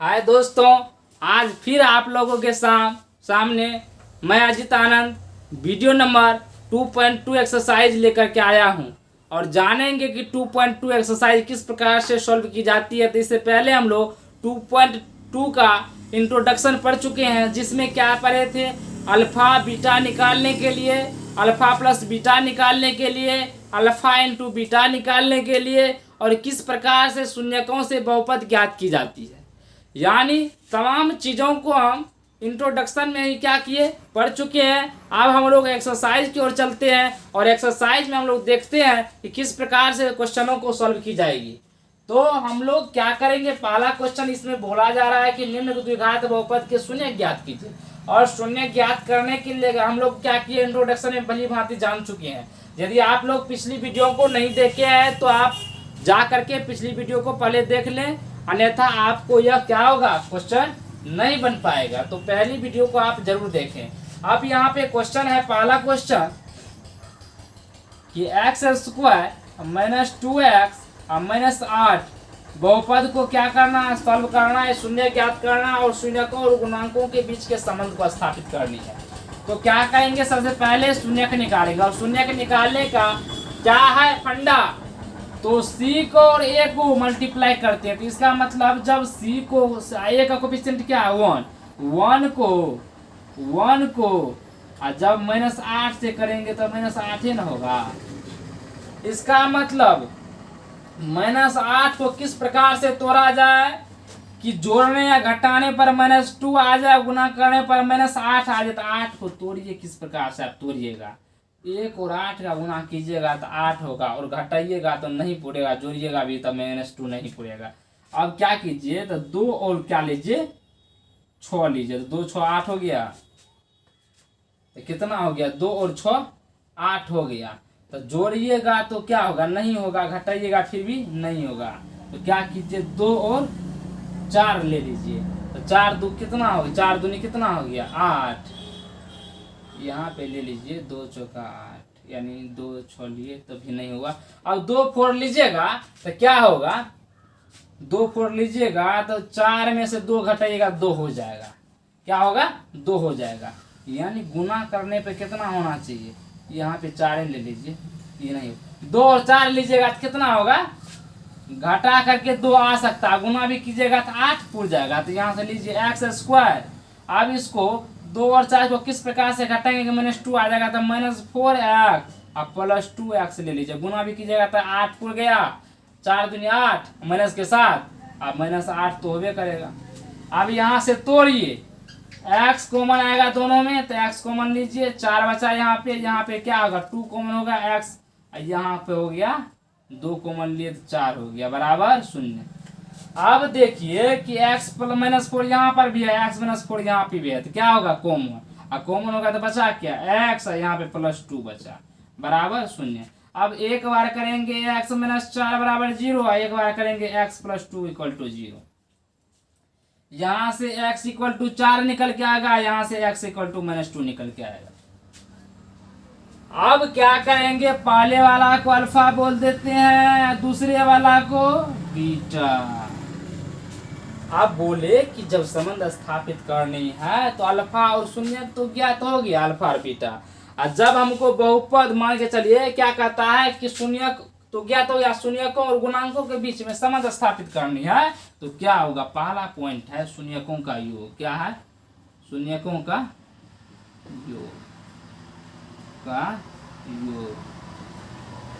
हाय दोस्तों, आज फिर आप लोगों के सामने मैं अजित आनंद वीडियो नंबर 2.2 एक्सरसाइज लेकर के आया हूं और जानेंगे कि 2.2 एक्सरसाइज किस प्रकार से सॉल्व की जाती है। तो इससे पहले हम लोग 2.2 का इंट्रोडक्शन पढ़ चुके हैं, जिसमें क्या पढ़े थे, अल्फा बीटा निकालने के लिए, अल्फा प्लस बीटा निकालने के लिए, अल्फा इंटू बीटा निकालने के लिए और किस प्रकार से शून्यकों से बहुपद ज्ञात की जाती है। यानी तमाम चीज़ों को हम इंट्रोडक्शन में ही क्या किए, पढ़ चुके हैं। अब हम लोग एक्सरसाइज की ओर चलते हैं और एक्सरसाइज में हम लोग देखते हैं कि किस प्रकार से क्वेश्चनों को सॉल्व की जाएगी। तो हम लोग क्या करेंगे, पहला क्वेश्चन इसमें बोला जा रहा है कि निम्न द्विघात बहुपद के शून्य ज्ञात कीजिए। और शून्य ज्ञात करने के लिए हम लोग क्या किए, इंट्रोडक्शन में भली भांति जान चुके हैं। यदि आप लोग पिछली वीडियो को नहीं देखे हैं तो आप जा करके पिछली वीडियो को पहले देख लें, अन्यथा आपको यह क्या होगा, क्वेश्चन नहीं बन पाएगा। तो पहली वीडियो को आप जरूर देखें। अब यहाँ पे क्वेश्चन है, पहला क्वेश्चन कि एक्स स्क्वायर माइनस 2x और माइनस 8 बहुपद को क्या करना है, सॉल्व करना है, शून्य ज्ञात करना और शून्यकों और गुणांकों के बीच के संबंध को स्थापित करनी है। तो क्या करेंगे, सबसे पहले शून्य निकालेंगे और शून्य निकालने का क्या है फंडा, तो c को और a को मल्टीप्लाई करते हैं। तो इसका मतलब जब c को, a का कोफिशिएंट क्या है 1 को और जब -8 से करेंगे तो -8 ही ना होगा। इसका मतलब -8 को किस प्रकार से तोड़ा जाए कि जोड़ने या घटाने पर -2 आ जाए, गुना करने पर -8 आ जाए। तो 8 को तोड़िए, किस प्रकार से आप तोड़िएगा, 1 और 8 का गुना कीजिएगा तो 8 होगा और घटाइएगा तो नहीं पूरेगा, जोड़िएगा भी तो -2 नहीं पूरेगा। अब क्या कीजिए, तो 2 और क्या लीजिए, 6 लीजिए। तो 2 6 8 हो गया, तो कितना हो गया, 2 और 6 8 हो गया। तो जोड़िएगा तो क्या होगा, नहीं होगा, घटाइएगा फिर भी नहीं होगा। तो क्या कीजिए, 2 और 4 ले लीजिए। तो 4 2 कितना हो गया, 4 दूनी कितना हो गया 8। यहाँ पे ले लीजिए 2 चौका 8, यानी 2 6 लिए तो भी नहीं होगा। अब 2 4 लीजिएगा तो क्या होगा, 2 4 लीजिएगा तो 4 में से 2 घटाइएगा 2 हो जाएगा। क्या होगा, 2 हो जाएगा। यानी गुना करने पे कितना होना चाहिए, यहाँ पे 4 ले लीजिए, ये नहीं, 2 और 4 लीजिएगा तो कितना होगा, घटा करके 2 आ सकता है, गुना भी कीजिएगा तो 8 पूर जाएगा। तो यहाँ से लीजिए एक्स स्क्वायर। अब इसको 2 और 4 को किस प्रकार से घटाएंगे कि -2 आ जाएगा, तो -4x और +2x ले लीजिए, गुना भी कीजिएगा तो 8 पूर गया, 4 दूनी 8 माइनस के साथ, अब -8 तो होबे करेगा। अब यहाँ से तोड़िए, x कॉमन आएगा दोनों में, तो x कॉमन लीजिए, 4 बचा यहाँ पे क्या होगा, 2 कॉमन होगा, x यहाँ पे हो गया 2 कॉमन लिए तो 4 हो गया, बराबर 0। अब देखिए कि x -4 यहाँ पर भी है, x -4 यहाँ पे भी है, तो क्या होगा, कॉमन, और कॉमन होगा तो बचा क्या, x, यहाँ पे +2 बचा, बराबर 0। अब एक बार करेंगे x -4 बराबर 0, एक बार करेंगे x +2 = 0। यहाँ से x = 4 निकल के आएगा, यहाँ से x = -2 निकल के आएगा। अब क्या करेंगे, पहले वाला को अल्फा बोल देते हैं, दूसरे वाला को बीटा। अब बोले कि जब संबंध स्थापित करनी है तो अल्फा और शून्य तो ज्ञात हो गया, अल्फा और बीटा। और जब हमको बहुपद मान के चलिए, क्या कहता है कि शून्य तो ज्ञात हो गया, शून्यकों और गुणांकों के बीच में संबंध स्थापित करनी है, तो क्या होगा, पहला पॉइंट है शून्यकों का योग। क्या है, शून्यकों का योग,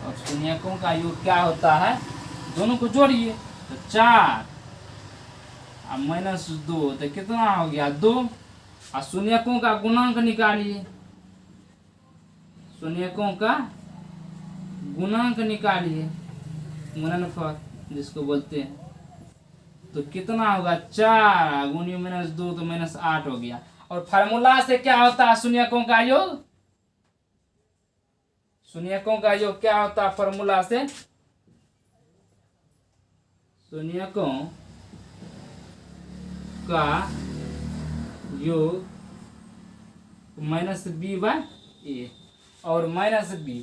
और शून्यकों का योग क्या होता है, दोनों को जोड़िए तो 4 और -2 तो कितना हो गया 2, और शून्यकों का गुणांक निकालिए, शून्यकों का गुणांक निकालिए, गुणनफल जिसको बोलते हैं, तो कितना होगा, 4 गुनी -2 तो -8 हो गया। और फार्मूला से क्या होता है, शून्यकों का योग, शून्यकों का योग क्या होता है फार्मूला से, शून्यकों का योग -b/a और -b,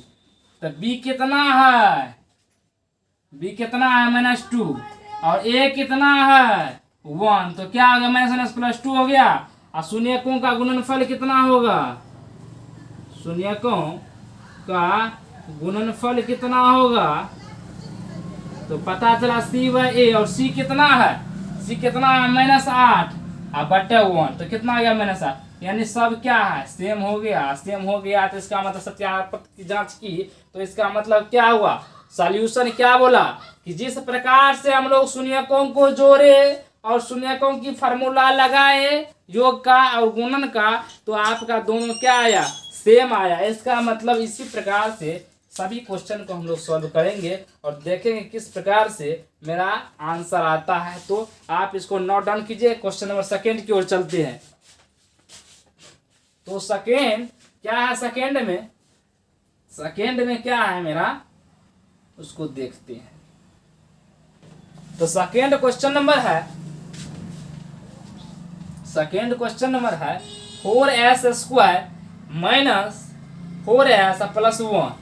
तो b कितना है, b कितना है -2 और a कितना है 1, तो क्या हो गया माइनस प्लस 2 हो गया। और शून्यकों का गुणनफल कितना होगा, शून्यकों का गुणनफल कितना होगा, तो पता चला C/A, और C कितना है, C कितना है -8 और बटे 1, तो कितना आ गया -8, यानी सब क्या है सेम हो गया। सेम हो गया तो इसका मतलब सत्यापन की जांच की, तो इसका मतलब क्या हुआ, सॉल्यूशन क्या बोला कि जिस प्रकार से हम लोग शून्यकों को जोड़े और शून्यकों की फार्मूला लगाए योग का और गुणन का, तो आपका दोनों क्या आया, सेम आया। इसका मतलब इसी प्रकार से सभी क्वेश्चन को हम लोग सॉल्व करेंगे और देखेंगे किस प्रकार से मेरा आंसर आता है। तो आप इसको नोट डाउन कीजिए। क्वेश्चन नंबर सेकेंड की ओर चलते हैं। तो सेकेंड क्या है, सेकेंड में क्या है मेरा, उसको देखते हैं। तो सेकेंड क्वेश्चन नंबर है 4s² minus 4s plus 1,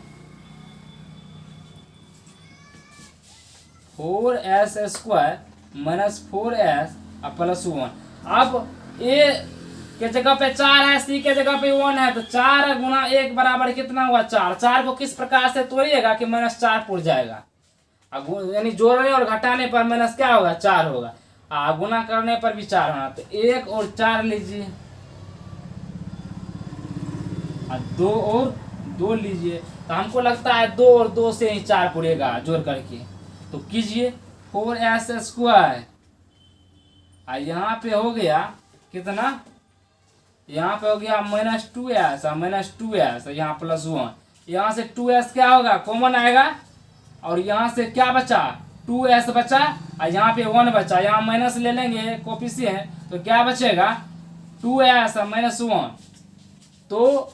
4s² minus 4s plus 1। अब ए के जगह पे 4 है, सी के जगह पे 1 है, तो 4 गुना 1 बराबर कितना हुआ 4। 4 को किस प्रकार से तोड़िएगा कि -4 पुर जाएगा, यानी जोड़ने और घटाने पर माइनस क्या होगा 4 होगा, गुना करने पर भी 4 होना। तो 1 और 4 लीजिए, 2 और 2 लीजिए, तो हमको लगता है 2 और 2 से ही 4 पुरेगा जोड़ करके। तो कीजिए 4s², यहाँ पे हो गया कितना, यहाँ पे हो गया -2s यहाँ प्लस 1, यहाँ से 2s क्या होगा कॉमन आएगा, और यहाँ से क्या बचा 2s बचा, और यहाँ पे 1 बचा, यहाँ माइनस ले लेंगे कोफिशिएंट, तो क्या बचेगा 2s - 1। तो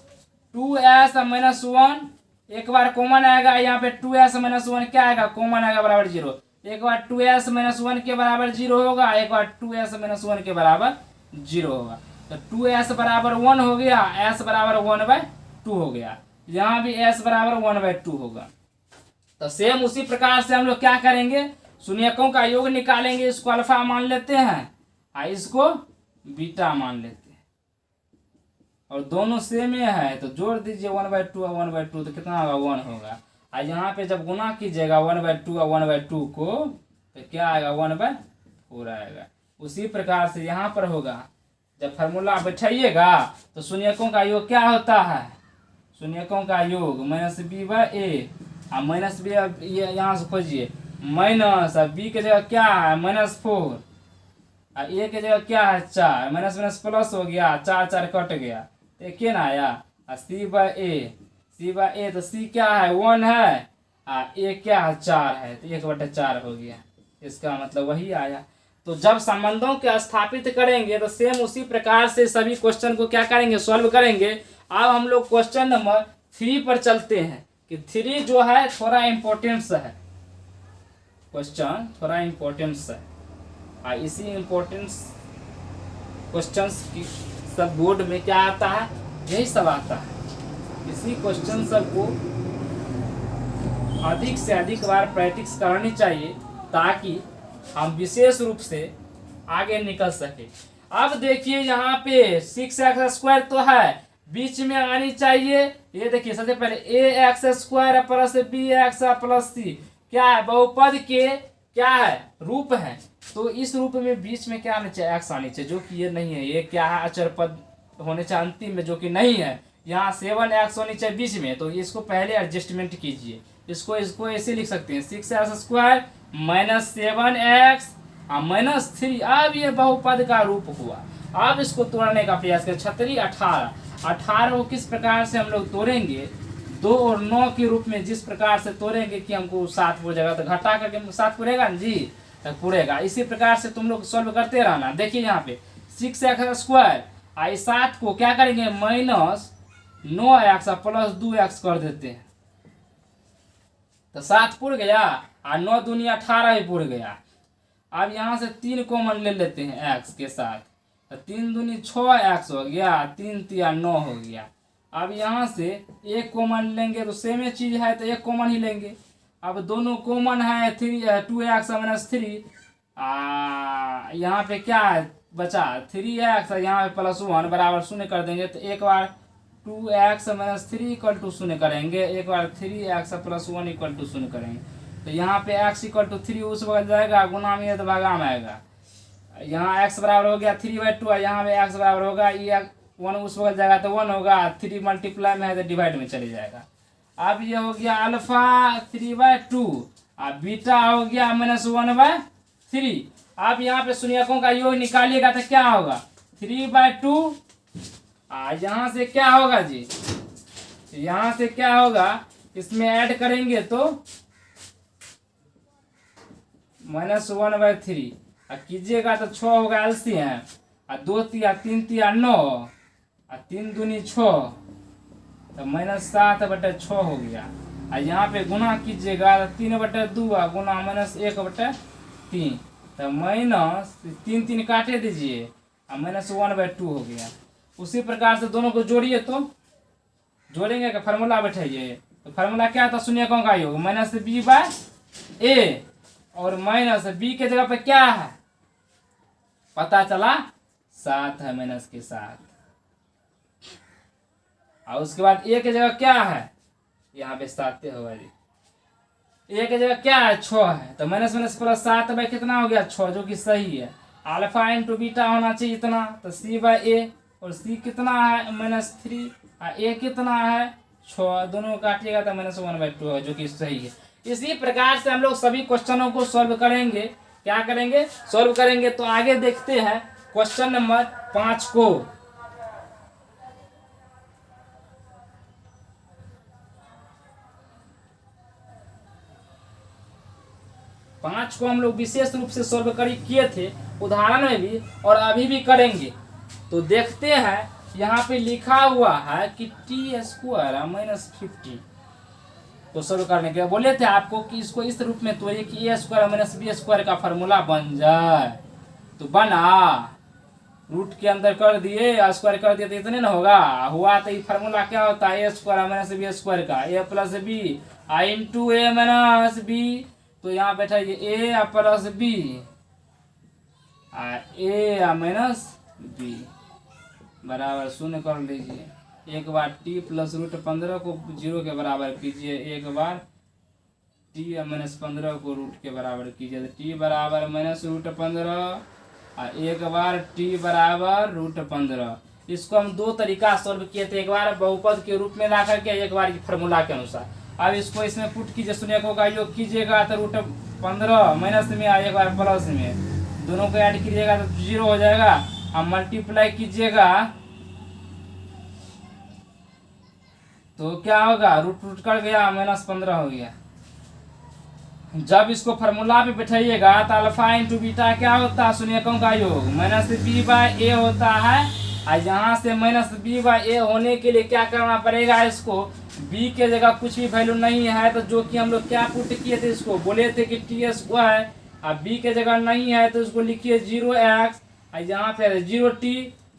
2s - 1 एक बार कॉमन आएगा, यहाँ पे 2s - 1 क्या आएगा कॉमन आएगा बराबर 0। एक बार 2s - 1 के बराबर 0 होगा, एक बार 2s - 1 के बराबर 0 होगा। तो 2s बराबर 1 हो गया, s बराबर 1/2 हो गया, यहाँ भी s बराबर 1/2 होगा। तो सेम उसी प्रकार से हम लोग क्या करेंगे, शून्यकों का योग निकालेंगे। इसको अल्फा मान लेते हैं और इसको बीटा मान लेते हैं, और दोनों सेम है, तो जोड़ दीजिए 1/2 और 1/2, तो कितना होगा 1 होगा। और यहाँ पे जब गुना कीजिएगा 1/2 और 1/2 को, तो क्या आएगा 1/4 आएगा। उसी प्रकार से यहाँ पर होगा, जब फार्मूला बैठाइएगा तो शून्यकों का योग क्या होता है, शून्यकों का योग -b/a, और माइनस बी यहाँ से खोजिए माइनस, और बी के जगह क्या है -4, और ए के जगह क्या है 4, माइनस माइनस प्लस हो गया, 4 4 कट गया, तो एक ना आया। और c/a, तो c क्या है 1 है, और ए क्या है 4 है, तो 1/4 हो गया। इसका मतलब वही आया। तो जब संबंधों के स्थापित करेंगे तो सेम उसी प्रकार से सभी क्वेश्चन को क्या करेंगे सॉल्व करेंगे। अब हम लोग क्वेश्चन नंबर 3 पर चलते हैं कि 3 जो है थोड़ा इम्पोर्टेंस है, क्वेश्चन थोड़ा इम्पोर्टेंस है, और इसी इम्पोर्टेंस क्वेश्चंस की सब बोर्ड में क्या आता है, यही सब आता है। इसी क्वेश्चन सब को अधिक से अधिक बार प्रैक्टिस करनी चाहिए, ताकि हम विशेष रूप से आगे निकल सके। अब देखिए यहाँ पे 6x² तो है, बीच में आनी चाहिए। ये देखिए सबसे पहले ax² plus bx plus c क्या है, बहुपद के क्या है रूप है। तो इस रूप में बीच में क्या आना चाहिए, x आनी चाहिए, जो कि ये नहीं है। ये क्या है अचर पद होने चाहिए अंतिम में, जो कि नहीं है। यहाँ 7x होनी चाहिए बीच में, तो इसको पहले एडजस्टमेंट कीजिए। इसको ऐसे लिख सकते हैं 6x² - 7x -3। अब ये बहुपद का रूप हुआ। अब इसको तोड़ने का प्रयास करें। 36 18 को किस प्रकार से हम लोग तोड़ेंगे, 2 और 9 के रूप में जिस प्रकार से तोड़ेंगे कि हमको 7 हो जाएगा, तो घटा करके 7 पूरेगा ना जी, तक पूरेगा। इसी प्रकार से तुम लोग सॉल्व करते रहना। देखिए यहाँ पे 6x² 7 को क्या करेंगे -9x प्लस 2x कर देते हैं, तो 7 पुर गया और 9 दूनी 18 ही पुर गया। अब यहाँ से 3 कॉमन ले लेते हैं x के साथ, तो 3 दूनी 6x हो गया, 3 3 9 हो गया। अब यहाँ से 1 कॉमन लेंगे तो सेम चीज है, तो 1 कॉमन ही लेंगे। अब दोनों कॉमन है 2x - 3, यहाँ पे क्या है बचा 3x, यहाँ पे +1 बराबर 0 कर देंगे। तो एक बार 2x - 3 = 0 करेंगे, एक बार 3x + 1 = 0 करेंगे। तो यहाँ पे x = 3 उस वक्त जाएगा, गुना में तो भागा में आएगा। यहाँ x बराबर हो गया 3/2, यहाँ पे x बराबर होगा ये 1 उस वक्त जाएगा तो 1 होगा, 3 मल्टीप्लाई में है तो डिवाइड में चले जाएगा। अब ये हो गया अल्फा 3/2 और बीटा हो गया -1/3। आप यहाँ पे शून्यकों का योग निकालिएगा तो क्या होगा 3/2, यहाँ से क्या होगा जी, यहाँ से क्या होगा, इसमें ऐड करेंगे तो -1/3 कीजिएगा तो 6 होगा एलसीएम, 2 तिया 3 तिया 9 और 3 दूनी 6 तो -7/6 हो गया। यहाँ पे गुना कीजिएगा तो 3/2 गुना -1/3 तो -3 3 काटे दीजिए और -1/2 हो गया। उसी प्रकार से दोनों को जोड़िए, तो जोड़ेंगे का फार्मूला बैठाइए। तो फार्मूला क्या था शून्यकों का योग -b/a और -b के जगह पे क्या है पता चला 7 है माइनस के साथ, और उसके बाद a के जगह क्या है यहाँ पे 7 होगा जी, a के जगह क्या है 6 है, तो -+7 बाई कितना हो गया 6 जो कि सही है। अल्फा × बीटा होना चाहिए इतना, तो c/a और c कितना है -3 और a कितना है 6, दोनों काटिएगा तो -1/2 है जो कि सही है। इसी प्रकार से हम लोग सभी क्वेश्चनों को सॉल्व करेंगे। क्या करेंगे सॉल्व करेंगे। तो आगे देखते हैं क्वेश्चन नंबर 5 को। पांच को हम लोग विशेष रूप से सॉल्व किए थे उदाहरण में भी और अभी भी करेंगे। तो देखते हैं यहाँ पे लिखा हुआ है कि t² -50 तो सॉल्व करने के बोले थे आपको कि इसको इस रूप में तोड़िए कि a² - b² का फार्मूला बन जाए। तो बना, रूट के अंदर कर दिए, स्क्वायर कर दिए तो इतने ना होगा, हुआ तो ये फार्मूला क्या होता है a² - b² का a + b × a - b। तो यहाँ बैठाइए a + b a - b बराबर 0 कर लीजिए। एक बार t + √15 को 0 के बराबर कीजिए, एक बार t - 15 को रूट के बराबर कीजिए। तो t बराबर -√15 और एक बार t बराबर √15। इसको हम दो तरीका सॉल्व किए थे, एक बार बहुपद के रूप में ला करके, एक बार फार्मूला के अनुसार। अब इसको इसमें पुट कीजिए, शून्यकों का योग कीजिएगा तो √15 माइनस में और एक बार प्लस में, दोनों को ऐड कीजिएगा तो 0 हो जाएगा। अब मल्टीप्लाई कीजिएगा तो क्या होगा, रूट कट गया -15 हो गया। जब इसको फार्मूला पे बैठाइएगा तो अल्फा × बीटा क्या होता है शून्यकों का योग -b/a होता है। और यहाँ से -b/a होने के लिए क्या करना पड़ेगा, इसको b के जगह कुछ भी वैल्यू नहीं है तो जो कि हम लोग क्या पुट किए थे, इसको बोले थे कि t² अब b के जगह नहीं है तो इसको लिखिए 0x और यहाँ पे 0t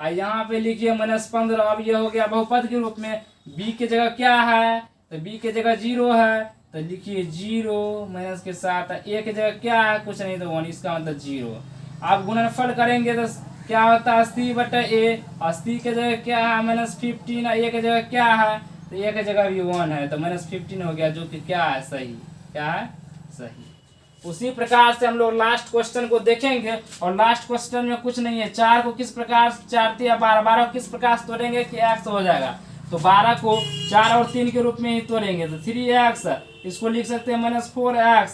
और यहाँ पे लिखिए -15। अब ये हो गया बहुपद के रूप में। b के जगह क्या है तो b के जगह 0 है तो लिखिए 0 माइनस के साथ, a के जगह क्या है कुछ नहीं तो 1, इसका मतलब 0। अब गुणनफल करेंगे तो क्या होता है c/a, 80 के जगह क्या है -15 और a के जगह क्या है तो a के जगह भी 1 है तो -15 हो गया जो कि क्या है सही, क्या है सही। उसी प्रकार से हम लोग लास्ट क्वेश्चन को देखेंगे और लास्ट क्वेश्चन में कुछ नहीं है। 4 को किस प्रकार 4 या 12 को किस प्रकार से तोड़ेंगे कि x हो जाएगा। तो 12 को 4 और 3 के रूप में ही तोड़ेंगे तो 3x, इसको लिख सकते हैं -4x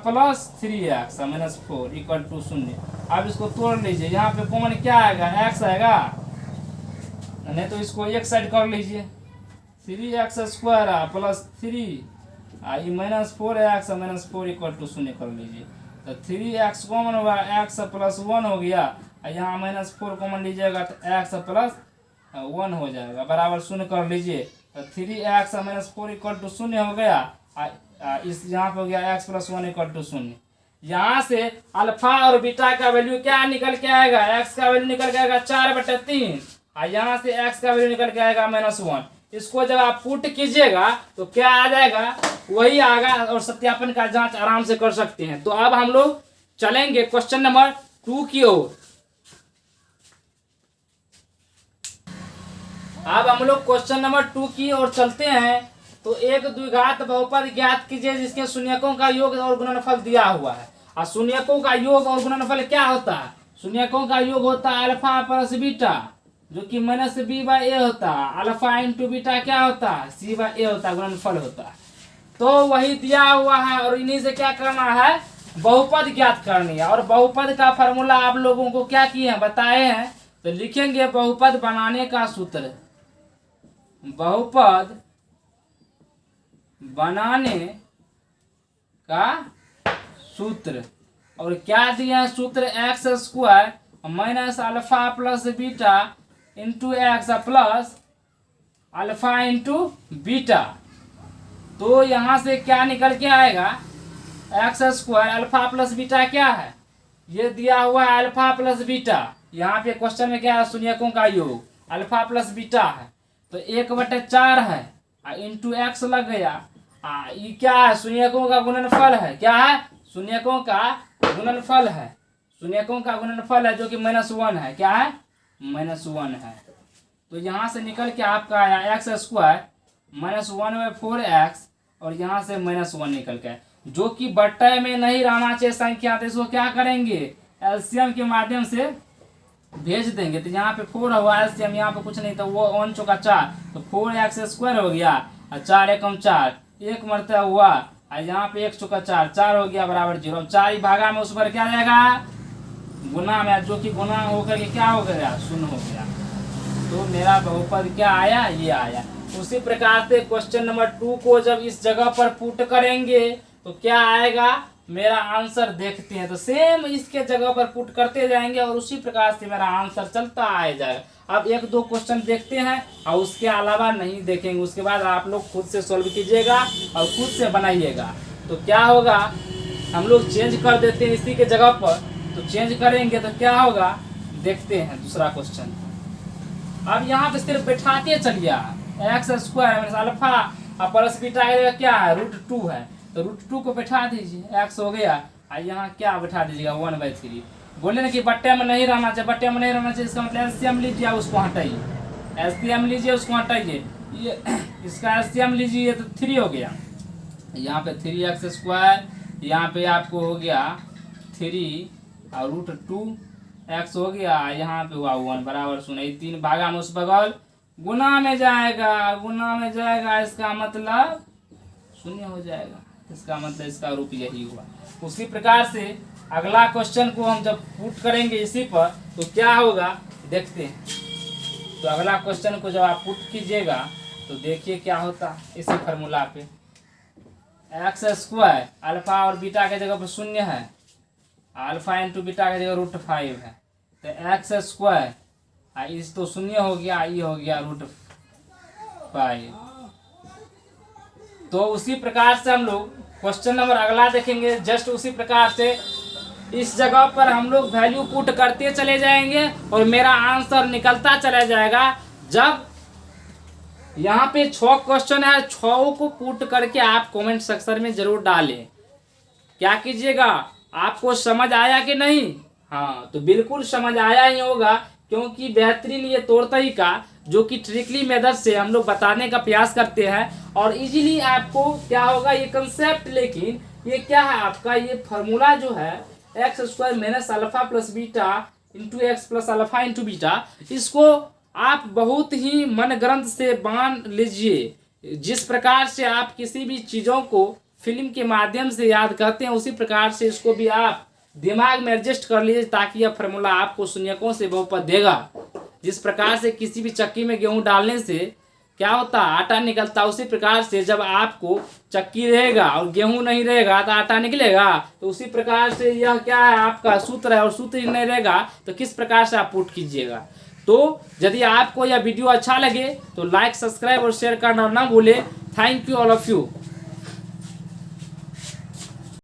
प्लस 3x -4 = 0। अब इसको तोड़ लीजिए, यहाँ पे कॉमन क्या आएगा x आएगा, नहीं तो इसको एक साइड कर लीजिए 3x² प्लस 3 -4x -4 = 0 कर लीजिए। तो 3x कॉमन होगा, x + 1 हो गया, यहाँ -4 कॉमन लीजिएगा तो x + 1 हो जाएगा बराबर 0 कर लीजिए। तो 3x -4 = 0 हो गया, इस यहाँ पे हो गया x + 1 = 0। यहाँ से अल्फा और बीटा का वैल्यू क्या निकल के आएगा, x का वैल्यू निकल के आएगा 4/3 और यहाँ से x का वैल्यू निकल के आएगा -1। इसको जब आप पुट कीजिएगा तो क्या आ जाएगा वही आएगा और सत्यापन का जांच आराम से कर सकते हैं। तो अब हम लोग चलेंगे क्वेश्चन नंबर 2 की ओर। अब हम लोग क्वेश्चन नंबर 2 की ओर चलते हैं। तो एक द्विघात बहुपद ज्ञात कीजिए जिसके शून्यकों का योग और गुणनफल दिया हुआ है। और शून्यकों का योग और गुणनफल क्या होता है? शून्यकों का योग होता है अल्फा प्लस बीटा, जो कि माइनस बी बाई ए होता है। अल्फा इंटू बीटा क्या होता है? सी बाई ए होता है, गुणनफल होता है। तो वही दिया हुआ है और इन्हीं से क्या करना है? बहुपद ज्ञात करनी है। और बहुपद का फॉर्मूला आप लोगों को क्या किए हैं, बताए हैं। तो लिखेंगे बहुपद बनाने का सूत्र, बहुपद बनाने का सूत्र। और क्या दिया है सूत्र? X square minus alpha plus beta into x plus alpha into beta. तो यहां से क्या निकल के आएगा? X square alpha plus beta क्या है? ये दिया हुआ है अल्फा प्लस बीटा। यहाँ पे क्वेश्चन में क्या है? शून्यकों का योग अल्फा प्लस बीटा है। तो 1/4 है इंटू एक्स लग गया। ये क्या है? शून्यकों का गुणनफल है। क्या है? शून्यकों का गुणनफल है। शून्यकों का गुणनफल है जो कि -1 है। क्या है? -1 है। तो यहाँ से निकल के आपका आया एक्स स्क्वायर -1/4x और यहाँ से -1 निकल के, जो कि बट्टे में नहीं रहना चाहिए संख्या। तो इसको क्या करेंगे? एलसीएम के माध्यम से भेज देंगे। तो यहाँ पे 4 हुआ एलसीएम, यहाँ पे कुछ नहीं, तो वो 1 चौका 4, तो 4x² हो गया और 4 एकम 4, 1 मरता हुआ और यहाँ पे 1 चौका 4, 4 हो गया बराबर 0। अब 4 ही भागा में उस पर क्या जाएगा? गुना में, जो कि गुना होकर के क्या हो गया? 0 हो गया। तो मेरा बहुपद क्या आया? ये आया। उसी प्रकार से क्वेश्चन नंबर 2 को जब इस जगह पर पुट करेंगे तो क्या आएगा? मेरा आंसर देखते हैं। तो सेम इसके जगह पर पुट करते जाएंगे और उसी प्रकार से मेरा आंसर चलता आ जाएगा। अब 1-2 क्वेश्चन देखते हैं और उसके अलावा नहीं देखेंगे। उसके बाद आप लोग खुद से सॉल्व कीजिएगा और खुद से बनाइएगा। तो क्या होगा? हम लोग चेंज कर देते हैं इसी के जगह पर। तो चेंज करेंगे तो क्या होगा? देखते हैं दूसरा क्वेश्चन। अब यहाँ पे सिर्फ बैठाते चलिए। X square alpha plus beta क्या है? √2 है। तो √2 को बैठा दीजिए, एक्स हो गया। और यहाँ क्या बैठा दीजिएगा? 1/3। बोले ना कि बट्टे में नहीं रहना चाहिए, बट्टे में नहीं रहना चाहिए, इसका मतलब एलसीएम लीजिए उसको हटाइए, एलसीएम लीजिए उसको हटाइए। ये इसका एलसीएम लीजिए तो 3 हो गया। यहाँ पे 3x², यहाँ पे आपको हो गया 3 और √2x हो गया। यहाँ पे हुआ 1 बराबर 0। 3 भागा में उस बगल गुना में जाएगा, गुना में जाएगा, इसका मतलब 0 हो जाएगा। इसका मतलब इसका रूप यही हुआ। उसी प्रकार से अगला क्वेश्चन को हम जब पुट करेंगे इसी पर तो क्या होगा देखते हैं। तो अगला क्वेश्चन को जब आप पुट कीजिएगा तो देखिए क्या होता है। इसी फार्मूला पे x² अल्फा और बीटा के जगह पर 0 है, अल्फा इंटू बीटा के जगह √5 है। तो x² इस तो 0 हो गया, ये हो गया √5। तो उसी प्रकार से हम लोग क्वेश्चन नंबर अगला देखेंगे। जस्ट उसी प्रकार से इस जगह पर हम लोग वैल्यू पुट करते चले जाएंगे और मेरा आंसर निकलता चला जाएगा। जब यहाँ पे 6 क्वेश्चन है, 6 को पुट करके आप कमेंट सेक्शन में जरूर डालें। क्या कीजिएगा? आपको समझ आया कि नहीं? हाँ, तो बिल्कुल समझ आया ही होगा, क्योंकि बेहतरीन ये तौर तरीका जो कि ट्रिकली मेथड से हम लोग बताने का प्रयास करते हैं और इजीली आपको क्या होगा ये कंसेप्ट। लेकिन ये क्या है आपका? ये फार्मूला जो है x² minus alpha plus beta into x plus alpha into beta, इसको आप बहुत ही मन ग्रंथ से बांध लीजिए। जिस प्रकार से आप किसी भी चीज़ों को फिल्म के माध्यम से याद करते हैं उसी प्रकार से इसको भी आप दिमाग में एडजस्ट कर लीजिए, ताकि यह फार्मूला आपको शून्यकों से बहुपद देगा। जिस प्रकार से किसी भी चक्की में गेहूं डालने से क्या होता है? आटा निकलता। उसी प्रकार से जब आपको चक्की रहेगा और गेहूं नहीं रहेगा तो आटा निकलेगा। तो उसी प्रकार से यह क्या है आपका सूत्र है, और सूत्र नहीं रहेगा तो किस प्रकार से आप पुट कीजिएगा। तो यदि आपको यह वीडियो अच्छा लगे तो लाइक, सब्सक्राइब और शेयर करना ना भूलें। Thank you all of you.